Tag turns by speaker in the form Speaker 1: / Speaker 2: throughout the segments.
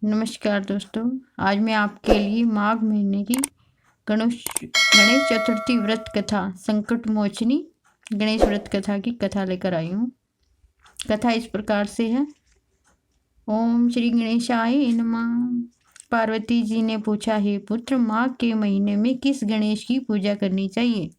Speaker 1: नमस्कार दोस्तों। आज मैं आपके लिए माघ महीने की गणेश चतुर्थी व्रत कथा संकट मोचनी गणेश व्रत कथा की कथा लेकर आई हूँ। कथा इस प्रकार से है। ओम श्री गणेशाय नमः। पार्वती जी ने पूछा, हे पुत्र, माघ के महीने में किस गणेश की पूजा करनी चाहिए?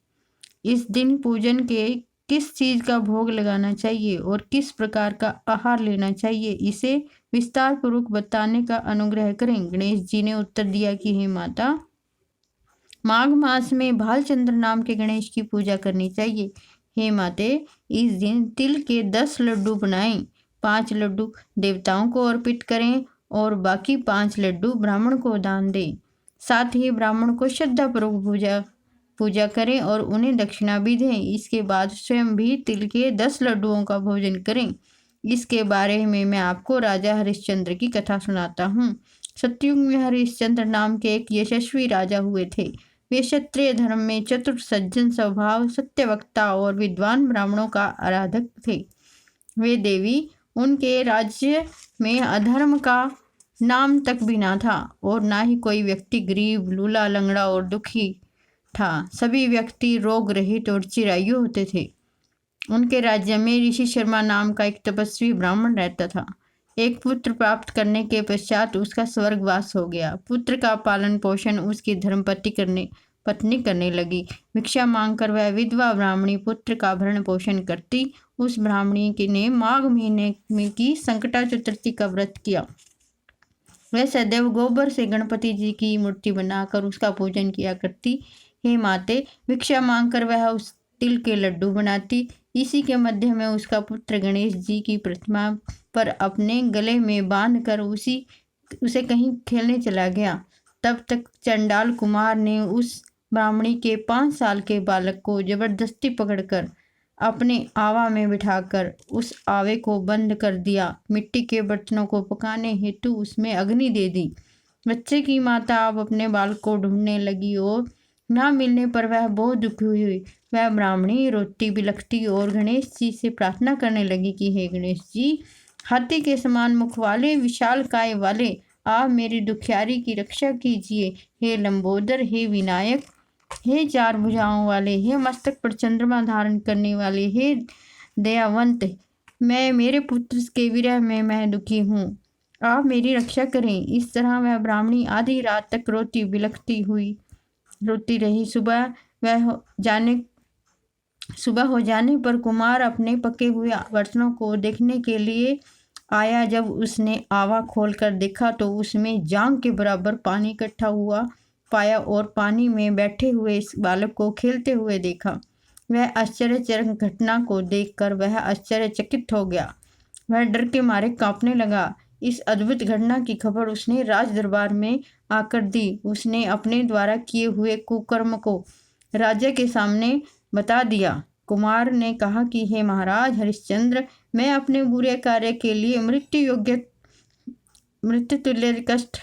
Speaker 1: इस दिन पूजन के किस चीज का भोग लगाना चाहिए और किस प्रकार का आहार लेना चाहिए, इसे विस्तार पूर्वक बताने का अनुग्रह करें। गणेश जी ने उत्तर दिया कि हे माता, माघ मास में भालचंद्र नाम के गणेश की पूजा करनी चाहिए। हे माते, इस दिन तिल के 10 लड्डू बनाएं, 5 लड्डू देवताओं को अर्पित करें और बाकी 5 लड्डू ब्राह्मण को दान दें। साथ ही ब्राह्मण को श्रद्धापूर्वक पूजा करें और उन्हें दक्षिणा भी दें। इसके बाद स्वयं भी तिल के 10 लड्डुओं का भोजन करें। इसके बारे में मैं आपको राजा हरिश्चंद्र की कथा सुनाता हूँ। सतयुग में हरिश्चंद्र नाम के एक यशस्वी राजा हुए थे। वे क्षत्रिय धर्म में चतुर, सज्जन स्वभाव, सत्यवक्ता और विद्वान ब्राह्मणों का आराधक थे। वे देवी उनके राज्य में अधर्म का नाम तक भी ना था और ना ही कोई व्यक्ति गरीब, लूला, लंगड़ा और दुखी था। सभी व्यक्ति रोग रहित और चिरायु होते थे। उनके राज्य में ऋषि शर्मा नाम का एक तपस्वी ब्राह्मण रहता था। एक पुत्र प्राप्त करने के पश्चात उसका स्वर्गवास हो गया। पुत्र का पालन पोषण उसकी पत्नी करने लगी। भिक्षा मांगकर वह विधवा ब्राह्मणी पुत्र का भरण पोषण करती। उस ब्राह्मणी ने माघ महीने में की संकटा चतुर्थी का व्रत किया। वह सदैव गोबर से गणपति जी की मूर्ति बनाकर उसका पूजन किया करती। हे माते, भिक्षा मांगकर वह उस तिल के लड्डू बनाती। इसी के मध्य में उसका पुत्र गणेश जी की प्रतिमा पर अपने गले में बांधकर उसे कहीं खेलने चला गया। तब तक चंडाल कुमार ने उस ब्राह्मणी के 5 साल के बालक को जबरदस्ती पकड़कर अपने आवा में बिठाकर उस आवे को बंद कर दिया। मिट्टी के बर्तनों को पकाने हेतु उसमें अग्नि दे दी। बच्चे की माता अब अपने बालक को ढूंढने लगी और ना मिलने पर वह बहुत दुखी हुई। वह ब्राह्मणी रोती बिलखती और गणेश जी से प्रार्थना करने लगी कि हे गणेश जी, हाथी के समान मुख वाले, विशाल काय वाले, आप मेरी दुखियारी की रक्षा कीजिए। हे लंबोदर, हे विनायक, हे 4 भुजाओं वाले, हे मस्तक पर चंद्रमा धारण करने वाले, हे दयावंत, मेरे पुत्र के विरह में मैं दुखी हूँ, आप मेरी रक्षा करें। इस तरह वह ब्राह्मणी आधी रात तक रोती रही। सुबह हो जाने पर कुमार अपने पके हुए बर्तनों को देखने के लिए आया। जब उसने आवा खोलकर देखा तो उसमें जांग के बराबर पानी इकट्ठा हुआ पाया और पानी में बैठे हुए इस बालक को खेलते हुए देखा। वह आश्चर्यजनक घटना को देखकर वह आश्चर्यचकित हो गया। वह डर के मारे कांपने लगा। इस अद्भुत घटना की खबर उसने राज दरबार में आकर दी। उसने अपने द्वारा किए हुए कुकर्म को राजा के सामने बता दिया। कुमार ने कहा कि हे महाराज हरिश्चंद्र, मैं अपने बुरे कार्य के लिए मृत्यु तुल्य कष्ट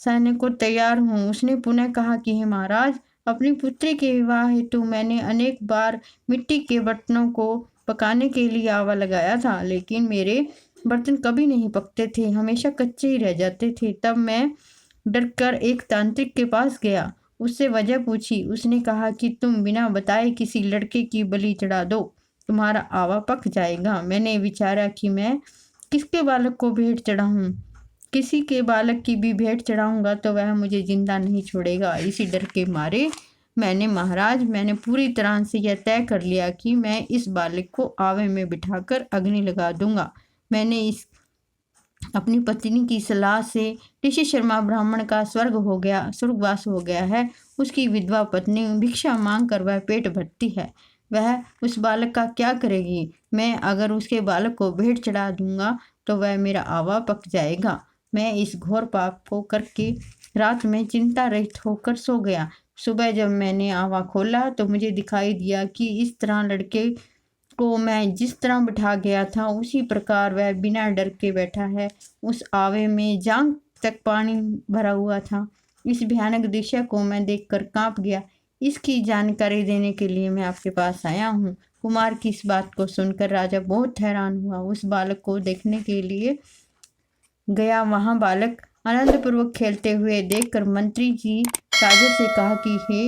Speaker 1: सहने को तैयार हूँ। उसने पुनः कहा कि हे महाराज, अपनी पुत्री के विवाह हेतु मैंने अनेक बार मिट्टी के बर्तनों को पकाने के लिए आवा लगाया था, लेकिन मेरे बर्तन कभी नहीं पकते थे, हमेशा कच्चे ही रह जाते थे। तब मैं डरकर एक तांत्रिक के पास गया, उससे वजह पूछी। उसने कहा कि तुम बिना बताए किसी लड़के की बलि चढ़ा दो, तुम्हारा आवा पक जाएगा। मैंने विचारा कि मैं किसके बालक को भेंट चढ़ाऊं। किसी के बालक की भी भेंट चढ़ाऊंगा तो वह मुझे जिंदा नहीं छोड़ेगा। इसी डर के मारे मैंने पूरी तरह से यह तय कर लिया कि मैं इस बालक को आवे में बिठाकर अग्नि लगा दूंगा। मैंने अपनी पत्नी की सलाह से ऋषि शर्मा ब्राह्मण का स्वर्गवास हो गया है। उसकी विधवा पत्नी भिक्षा मांग कर वह पेट भरती है। वह उस बालक का क्या करेगी? मैं अगर उसके बालक को भेंट चढ़ा दूंगा तो वह मेरा आवा पक जाएगा। मैं इस घोर पाप को करके रात में चिंता रहित होकर सो गया। सुबह जब मैंने आवा खोला तो मुझे दिखाई दिया कि इस तरह लड़के को मैं जिस तरह बिठा गया था उसी प्रकार वह बिना डर के बैठा है। उस आवे में जांग तक पानी भरा हुआ था। इस भयानक दृश्य को मैं देखकर कांप गया। इसकी जानकारी देने के लिए मैं आपके पास आया हूँ। कुमार की इस बात को सुनकर राजा बहुत हैरान हुआ। उस बालक को देखने के लिए गया। वहाँ बालक आनंदपूर्वक खेलते हुए देखकर मंत्री जी राजा से कहा कि हे,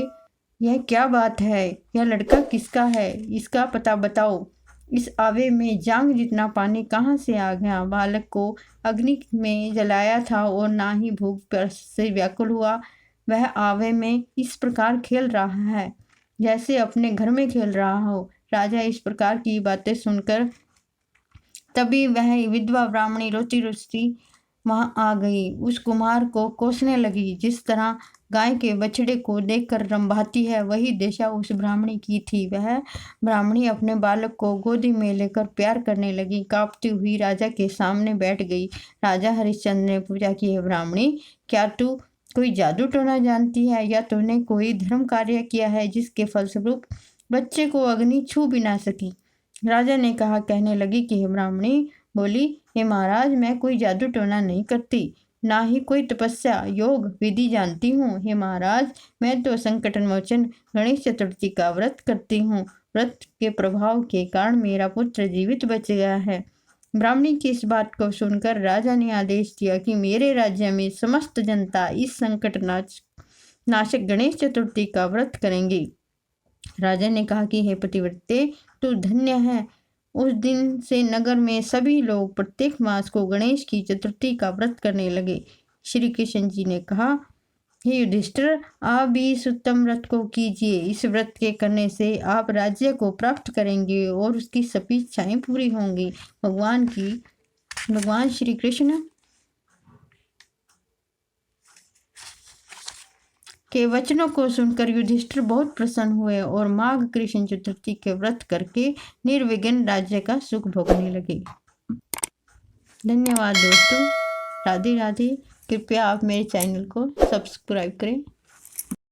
Speaker 1: यह क्या बात है? यह लड़का किसका है? इसका पता बताओ। इस आवे में जांग जितना पानी कहाँ से आ गया? बालक को अग्नि में जलाया था और ना ही भूख प्यास से व्याकुल हुआ। वह आवे में इस प्रकार खेल रहा है जैसे अपने घर में खेल रहा हो। राजा इस प्रकार की बातें सुनकर तभी वह विधवा ब्राह्मणी रोती रोती वहां आ गई। उस कुम्हार को कोसने लगी। जिस तरह गाय के बछड़े को देखकर रंभाती है, वही दशा उस ब्राह्मणी की थी। वह ब्राह्मणी अपने बालक को गोदी में लेकर प्यार करने लगी। कांपती हुई राजा के सामने बैठ गई। राजा हरिश्चंद्र ने पूछा कि हे ब्राह्मणी, क्या तू कोई जादू टोना जानती है या तूने कोई धर्म कार्य किया है जिसके फलस्वरूप बच्चे को अग्नि छू भी ना सकी? राजा ने कहा, कहने लगी कि हे ब्राह्मणी बोली, हे महाराज, मैं कोई जादू टोना नहीं करती, ना ही कोई तपस्या योग विधि जानती हूँ। हे महाराज, मैं तो संकट मोचन गणेश चतुर्थी का व्रत करती हूँ। व्रत के प्रभाव के कारण मेरा पुत्र जीवित बच गया है। ब्राह्मणी की इस बात को सुनकर राजा ने आदेश दिया कि मेरे राज्य में समस्त जनता इस संकट नाशक गणेश चतुर्थी का व्रत करेंगे। राजा ने कहा कि हे पतिव्रते, तू धन्य है। उस दिन से नगर में सभी लोग प्रत्येक मास को गणेश की चतुर्थी का व्रत करने लगे। श्री कृष्ण जी ने कहा, हे युधिष्ठिर, आप भी इस उत्तम व्रत को कीजिए। इस व्रत के करने से आप राज्य को प्राप्त करेंगे और उसकी सभी इच्छाएं पूरी होंगी। भगवान श्री कृष्ण के वचनों को सुनकर युधिष्ठिर बहुत प्रसन्न हुए और माघ कृष्ण चतुर्थी के व्रत करके निर्विघ्न राज्य का सुख भोगने लगे। धन्यवाद दोस्तों। राधे राधे। कृपया आप मेरे चैनल को सब्सक्राइब करें।